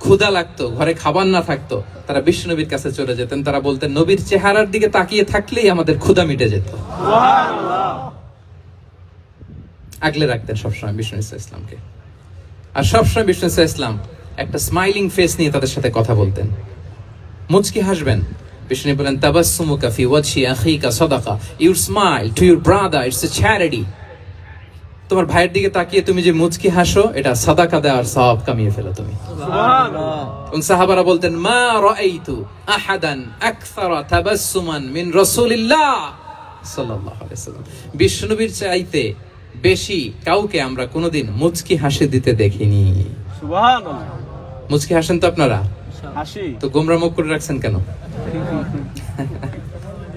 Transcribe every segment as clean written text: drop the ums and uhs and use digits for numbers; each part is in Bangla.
ক্ষুধা লাগতো, ঘরে খাবার না থাকতো, তারা বিশ্ব নবীর কাছে চলে যেতেন। তারা বলতেন নবীর চেহারার দিকে তাকিয়ে থাকলেই আমাদের ক্ষুধা মিটে যেত। আগলে রাখতেন সবসময় বিষ্ণু ইসলামকে। আর সবসময় বিষ্ণু ইসলাম একটা স্মাইলিং ফেস নিয়ে তাদের সাথে কথা বলতেন, মুচকি হাসবেন। বিষ্ণু বলেন তাবাসসুমুকা ফি ওয়াজহি আখিকা সাদাকা, your smile to your brother it's a charity. তোমার ভাইয়ের দিকে তাকিয়ে তুমি যে মুচকি হাসো, এটা সাদাকা দেওয়ার সওয়াব কামিয়ে ফেলো তুমি। সুবহানাল্লাহ। এবং সাহাবারা বলতেন মা রাআইতু আহাদান আকসারা তাবাসসুমান মিন রাসূলিল্লাহ সাল্লাল্লাহু আলাইহি ওয়াসাল্লাম। বিষ্ণু নবীর চাইতে বেশি কাউকে আমরা কোনোদিন মুচকি হাসি দিতে দেখিনি। সুবহানাল্লাহ। মুচকি হাসেন তো আপনারা? হাসি। তো গোমরা মুখ করে রাখছেন কেন?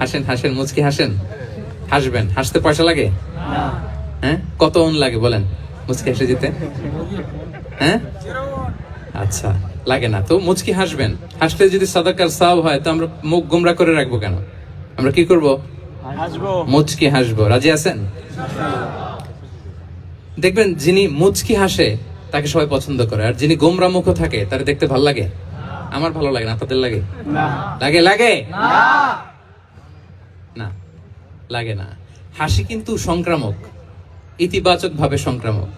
হাসেন হাসেন, মুচকি হাসেন। হাসবেন। হাসতে পয়সা লাগে? না। হ্যাঁ, কত অন লাগে বলেন মুচকি হাসি দিতে? হ্যাঁ, আচ্ছা, লাগে না তো মুচকি হাসবেন। হাসলে যদি সাদাকার সওয়াব হয়, তো আমরা মুখ গোমরা করে রাখবো কেন? আমরা কি করব? হাসবো। মুচকি হাসবো। রাজি আছেন? দেখবেন যিনি মুচকি হাসে তাকে সবাই পছন্দ করে, আর যিনি গোমরা মুখ থাকে তার দেখতে ভালো লাগে। আমার ভালো লাগে না, আপনাদের লাগে? না। লাগে? লাগে না, লাগে না। হাসি কিন্তু সংক্রামক, ইতিবাচক ভাবে সংক্রামক।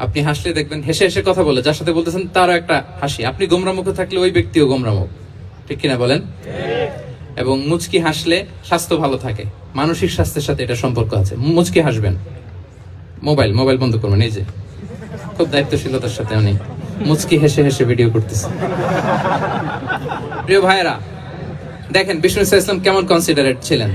আপনি হাসলে দেখবেন হেসে হেসে কথা বলে যার সাথে বলতেছেন তারও একটা হাসি। আপনি গোমরা মুখে থাকলে ওই ব্যক্তিও গোমরা মুখ, ঠিক কিনা বলেন? এবং মুচকি হাসলে স্বাস্থ্য ভালো থাকে, মানসিক স্বাস্থ্যের সাথে এটা সম্পর্ক আছে। মুচকি হাসবেন। মোবাইল বন্ধ করবেন। এই যে খুব দায়িত্বশীলতার সাথে উনি মুচকি হেসে হেসে ভিডিও করতেছে। প্রিয় ভাইয়েরা, দেখেন বিষ্ণু ইসলাম কেমন কনসিডারেট ছিলেন।